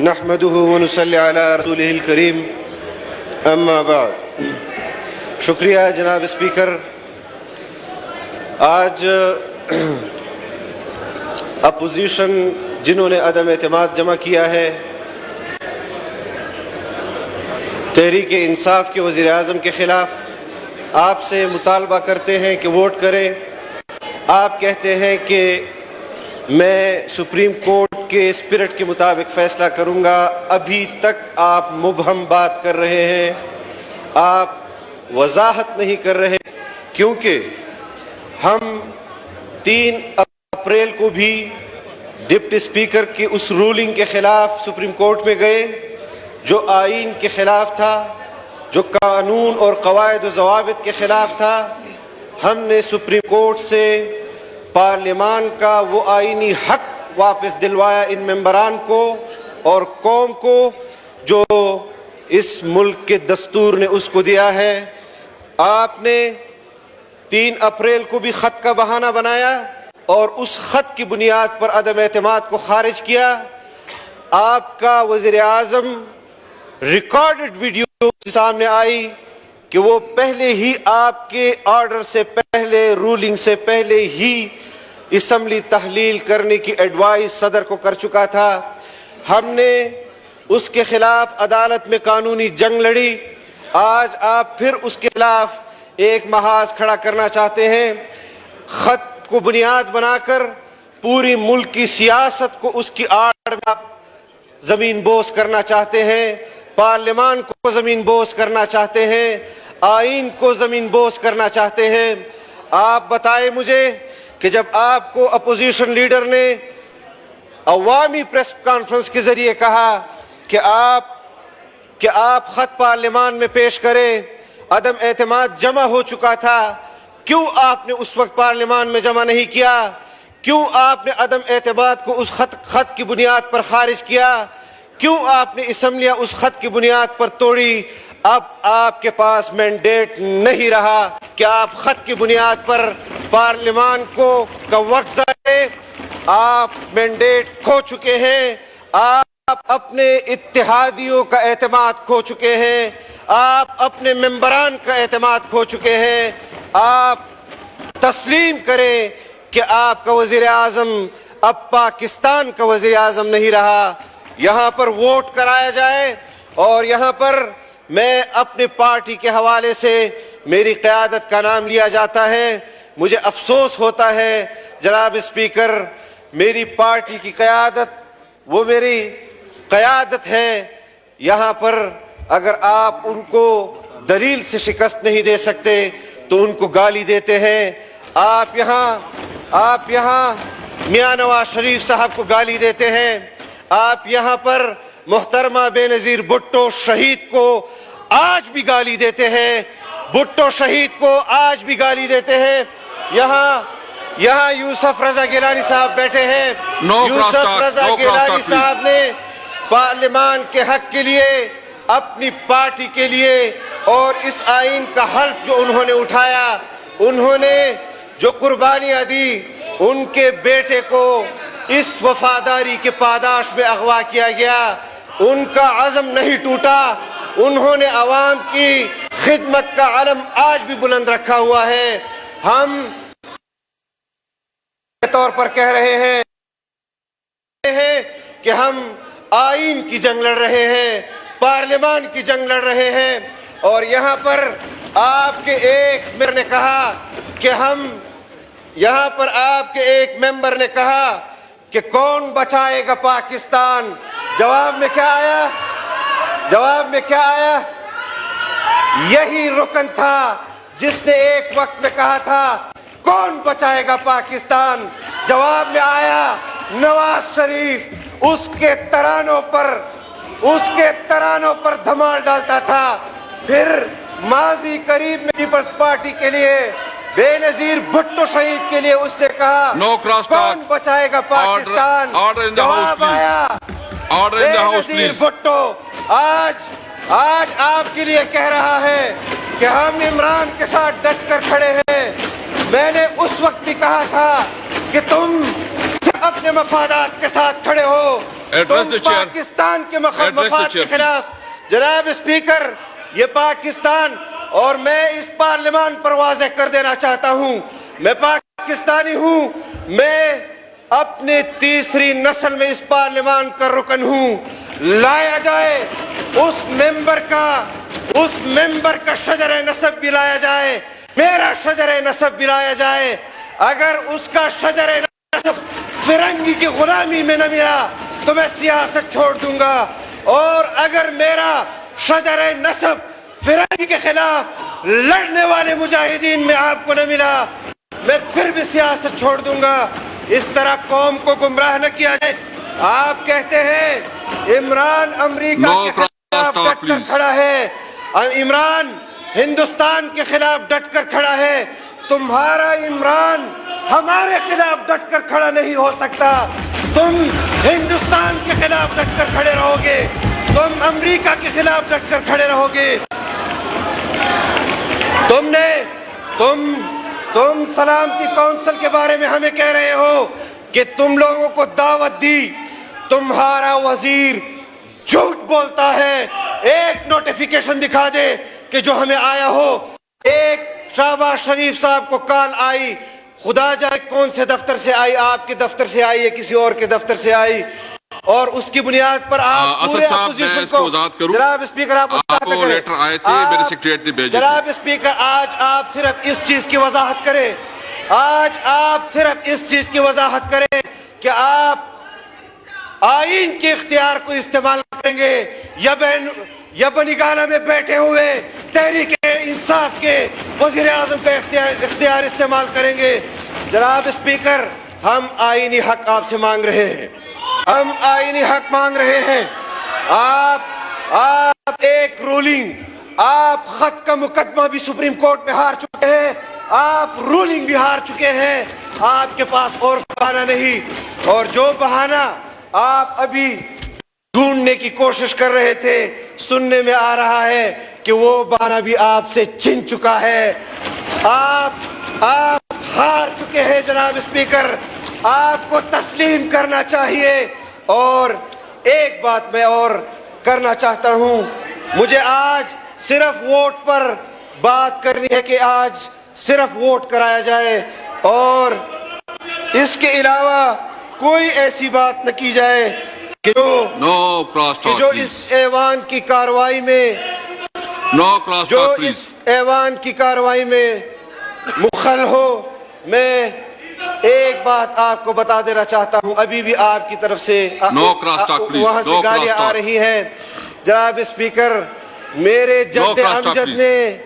نحمده ونصلي على رسوله الكريم اما بعد. شکریہ جناب اسپیکر. آج اپوزیشن جنہوں نے عدم اعتماد جمع کیا ہے تحریک انصاف کے وزیر اعظم کے خلاف، آپ سے مطالبہ کرتے ہیں کہ ووٹ کریں. آپ کہتے ہیں کہ میں سپریم کورٹ کے اسپرٹ کے مطابق فیصلہ کروں گا. ابھی تک آپ مبہم بات کر رہے ہیں، آپ وضاحت نہیں کر رہے، کیونکہ ہم 3 اپریل کو بھی ڈپٹی اسپیکر کی اس رولنگ کے خلاف سپریم کورٹ میں گئے جو آئین کے خلاف تھا، جو قانون اور قواعد و ضوابط کے خلاف تھا. ہم نے سپریم کورٹ سے پارلیمان کا وہ آئینی حق واپس دلوایا ان ممبران کو اور قوم کو جو اس ملک کے دستور نے اس کو دیا ہے. آپ نے 3 اپریل کو بھی خط کا بہانہ بنایا اور اس خط کی بنیاد پر عدم اعتماد کو خارج کیا. آپ کا وزیر اعظم ریکارڈڈ ویڈیو سامنے آئی کہ وہ پہلے ہی آپ کے آرڈر سے پہلے، رولنگ سے پہلے ہی اسمبلی تحلیل کرنے کی ایڈوائز صدر کو کر چکا تھا. ہم نے اس کے خلاف عدالت میں قانونی جنگ لڑی. آج آپ پھر اس کے خلاف ایک محاذ کھڑا کرنا چاہتے ہیں. خط کو بنیاد بنا کر پوری ملک کی سیاست کو اس کی آڑ میں زمین بوس کرنا چاہتے ہیں، پارلیمان کو زمین بوس کرنا چاہتے ہیں، آئین کو زمین بوس کرنا چاہتے ہیں. آپ بتائیں مجھے کہ جب آپ کو اپوزیشن لیڈر نے عوامی پریس کانفرنس کے ذریعے کہا کہ آپ خط پارلیمان میں پیش کریں، عدم اعتماد جمع ہو چکا تھا، کیوں آپ نے اس وقت پارلیمان میں جمع نہیں کیا؟ کیوں آپ نے عدم اعتماد کو اس خط کی بنیاد پر خارج کیا؟ کیوں آپ نے اسمبلیاں اس خط کی بنیاد پر توڑی؟ اب آپ کے پاس مینڈیٹ نہیں رہا کہ آپ خط کی بنیاد پر پارلیمان کا وقت ضائع. آپ مینڈیٹ کھو چکے ہیں، آپ اپنے اتحادیوں کا اعتماد کھو چکے ہیں، آپ اپنے ممبران کا اعتماد کھو چکے ہیں. آپ تسلیم کریں کہ آپ کا وزیر اعظم اب پاکستان کا وزیر اعظم نہیں رہا. یہاں پر ووٹ کرایا جائے اور یہاں پر میں اپنے پارٹی کے حوالے سے میری قیادت کا نام لیا جاتا ہے. مجھے افسوس ہوتا ہے جناب اسپیکر، میری پارٹی کی قیادت وہ میری قیادت ہے. یہاں پر اگر آپ ان کو دلیل سے شکست نہیں دے سکتے تو ان کو گالی دیتے ہیں. آپ یہاں میاں نواز شریف صاحب کو گالی دیتے ہیں. آپ یہاں پر محترمہ بے نظیر بھٹو شہید کو آج بھی گالی دیتے ہیں. بھٹو شہید کو آج بھی گالی دیتے ہیں. یہاں یوسف رضا گیلانی صاحب بیٹھے ہیں. یوسف رضا گیلانی صاحب نے پارلیمان کے حق کے لیے، اپنی پارٹی کے لیے اور اس آئین کا حلف جو انہوں نے اٹھایا، انہوں نے جو قربانیاں دی، ان کے بیٹے کو اس وفاداری کے پاداش میں اغوا کیا گیا. ان کا عزم نہیں ٹوٹا. انہوں نے عوام کی خدمت کا علم آج بھی بلند رکھا ہوا ہے. ہم کے طور پر کہہ رہے ہیں کہ ہم آئین کی جنگ لڑ رہے ہیں، پارلیمان کی جنگ لڑ رہے ہیں. اور یہاں پر آپ کے ایک ممبر نے کہا کہ کون بچائے گا پاکستان؟ جواب میں کیا آیا؟ یہی رکن تھا جس نے ایک وقت میں کہا تھا کون بچائے گا پاکستان. جواب میں آیا نواز شریف. اس کے ترانوں پر دھمال ڈالتا تھا. پھر ماضی قریب میں پیپلز پارٹی کے لیے بے نظیر بھٹو شہید کے لیے اس نے کہا کون بچائے گا پاکستان. جواب آیا بے نظیر بھٹو. آج آپ کے لیے کہہ رہا ہے کہ ہم عمران کے ساتھ ڈٹ کر کھڑے ہیں. میں نے اس وقت بھی کہا تھا کہ تم اپنے مفادات کے ساتھ کھڑے ہو. تم پاکستان کے مفاد کے خلاف. جناب اسپیکر، یہ پاکستان، اور میں اس پارلیمان پر واضح کر دینا چاہتا ہوں، میں پاکستانی ہوں، میں اپنے تیسری نسل میں اس پارلیمان کا رکن ہوں. لایا جائے اس ممبر کا شجر نسب بھی لایا جائے، میرا شجر نسب بھی لایا جائے. اگر اس کا شجر نسب فرنگی کی غلامی میں نہ ملا تو میں سیاست چھوڑ دوں گا، اور اگر میرا شجر نسب فرنگی کے خلاف لڑنے والے مجاہدین میں آپ کو نہ ملا، میں پھر بھی سیاست چھوڑ دوں گا. اس طرح قوم کو گمراہ نہ کیا جائے. آپ کہتے ہیں عمران امریکہ کے خلاف ڈٹ کر کھڑا ہے، عمران ہندوستان کے خلاف ڈٹ کر کھڑا ہے. تمہارا عمران ہمارے خلاف ڈٹ کر کھڑا نہیں ہو سکتا. تم ہندوستان کے خلاف ڈٹ کر کھڑے رہو گے، تم امریکہ کے خلاف ڈٹ کر کھڑے رہو گے. تم سلامتی کونسل کے بارے میں ہمیں کہہ رہے ہو کہ تم لوگوں کو دعوت دی. تمہارا وزیر جھوٹ بولتا ہے. ایک نوٹیفیکیشن دکھا دے کہ جو ہمیں آیا ہو. ایک شہباز شریف صاحب کو کال آئی، خدا جائے کون سے دفتر سے آئی، آپ کے دفتر سے آئی یا کسی اور کے دفتر سے آئی، اور اس کی بنیاد پر آپ پورے اپوزیشن کو. جناب اسپیکر، آپ لیٹر آئے تھے، میرے سیکریٹریٹ نے بھیجے. جناب اسپیکر، آج آپ صرف اس چیز کی وضاحت کریں، آج آپ صرف اس چیز کی وضاحت کریں کہ آپ آئین کے اختیار کو استعمال کریں گے یا بنیگانہ میں بیٹھے ہوئے تحریک انصاف کے وزیر اعظم کا اختیار استعمال کریں گے. جناب اسپیکر، ہم آئینی حق آپ سے مانگ رہے ہیں، ہم آئینی حق مانگ رہے ہیں. آپ ایک رولنگ، آپ خط کا مقدمہ بھی سپریم کورٹ میں ہار چکے ہیں، آپ رولنگ بھی ہار چکے ہیں. آپ کے پاس اور بہانہ نہیں، اور جو بہانہ آپ ابھی ڈھونڈنے کی کوشش کر رہے تھے، سننے میں آ رہا ہے کہ وہ بہانہ بھی آپ سے چھن چکا ہے. آپ ہار چکے ہیں. جناب اسپیکر، آپ کو تسلیم کرنا چاہیے. اور ایک بات میں اور کرنا چاہتا ہوں، مجھے آج صرف ووٹ پر بات کرنی ہے کہ آج صرف ووٹ کرایا جائے، اور اس کے علاوہ کوئی ایسی بات نہ کی جائے کہ جو اس ایوان کی کارروائی میں مخل ہو. میں ایک بات آپ کو بتا دینا چاہتا ہوں، ابھی بھی آپ کی طرف سے وہاں سے گالیاں آ رہی ہیں. جناب اسپیکر، میرے جد امجد نے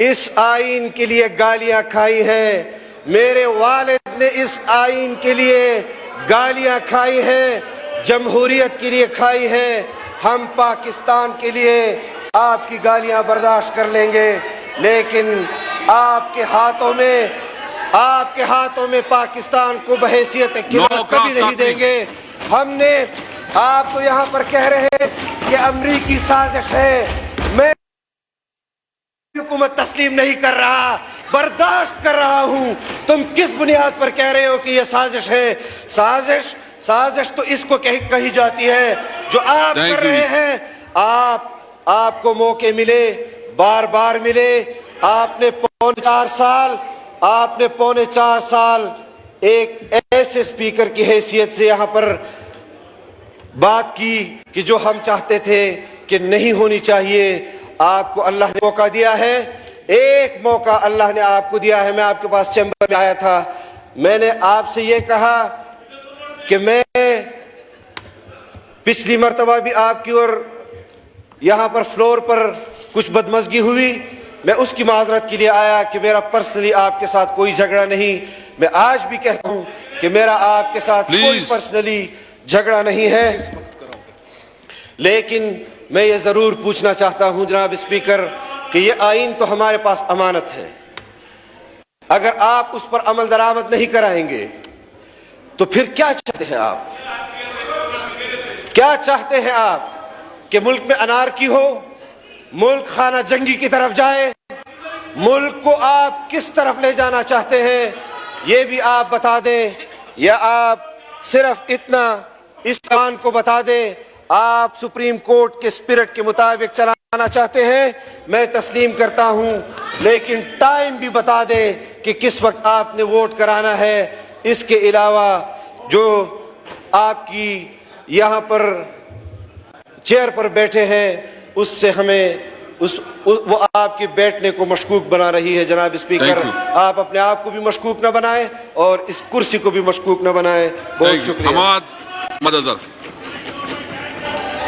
اس آئین کے لیے گالیاں کھائی ہیں، میرے والد نے اس آئین کے لیے گالیاں کھائی ہیں، جمہوریت کے لیے کھائی ہیں. ہم پاکستان کے لیے آپ کی گالیاں برداشت کر لیں گے، لیکن آپ کے ہاتھوں میں پاکستان کو بحیثیت قلعت کبھی نہیں دیں گے. ہم نے آپ کو یہاں پر کہہ رہے ہیں کہ امریکی سازش ہے، میں حکومت تسلیم نہیں کر رہا، برداشت کر رہا ہوں. تم کس بنیاد پر کہہ رہے ہو کہ یہ سازش ہے؟ سازش تو اس کو کہی جاتی ہے جو آپ کر رہے ہیں. آپ کو موقع ملے، بار بار ملے. آپ نے پونے 4 سال ایک ایسے اسپیکر کی حیثیت سے یہاں پر بات کی کہ جو ہم چاہتے تھے کہ نہیں ہونی چاہیے. آپ کو اللہ نے موقع دیا ہے، ایک موقع اللہ نے آپ کو دیا ہے. میں آپ کے پاس چیمبر میں آیا تھا، میں نے آپ سے یہ کہا کہ میں پچھلی مرتبہ بھی آپ کی اور یہاں پر فلور پر کچھ بدمزگی ہوئی، میں اس کی معذرت کے لیے آیا کہ میرا پرسنلی آپ کے ساتھ کوئی جھگڑا نہیں. میں آج بھی کہتا ہوں کہ میرا آپ کے ساتھ کوئی پرسنلی جھگڑا نہیں ہے. لیکن میں یہ ضرور پوچھنا چاہتا ہوں جناب اسپیکر کہ یہ آئین تو ہمارے پاس امانت ہے. اگر آپ اس پر عمل درآمد نہیں کرائیں گے تو پھر کیا چاہتے ہیں آپ؟ کیا چاہتے ہیں آپ کہ ملک میں انارکی ہو، ملک خانہ جنگی کی طرف جائے؟ ملک کو آپ کس طرف لے جانا چاہتے ہیں یہ بھی آپ بتا دیں، یا آپ صرف اتنا اس ایوان کو بتا دیں آپ سپریم کورٹ کے اسپرٹ کے مطابق چلانا چاہتے ہیں میں تسلیم کرتا ہوں لیکن ٹائم بھی بتا دیں کہ کس وقت آپ نے ووٹ کرانا ہے اس کے علاوہ جو آپ کی یہاں پر چیئر پر بیٹھے ہیں اس سے ہمیں وہ آپ کے بیٹھنے کو مشکوک بنا رہی ہے جناب اسپیکر آپ اپنے آپ کو بھی مشکوک نہ بنائیں اور اس کرسی کو بھی مشکوک نہ بنائیں بہت شکریہ حماد مدظر